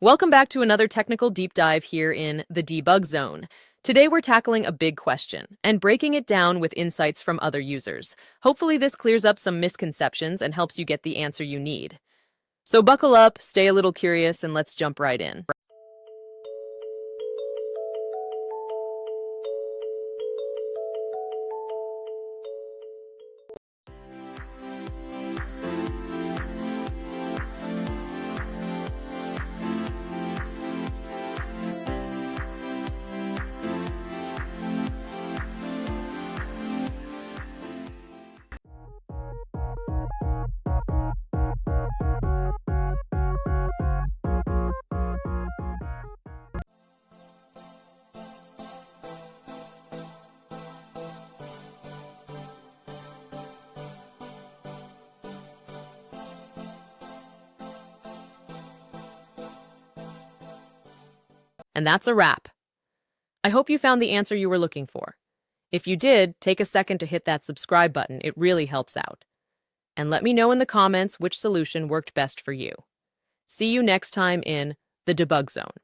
Welcome back to another technical deep dive here in the debug zone. Today we're tackling a big question and breaking it down with insights from other users. Hopefully this clears up some misconceptions and helps you get the answer you need. So buckle up, stay a little curious, and let's jump right in. And that's a wrap. I hope you found the answer you were looking for. If you did, take a second to hit that subscribe button. It really helps out. And let me know in the comments which solution worked best for you. See you next time in the debug zone.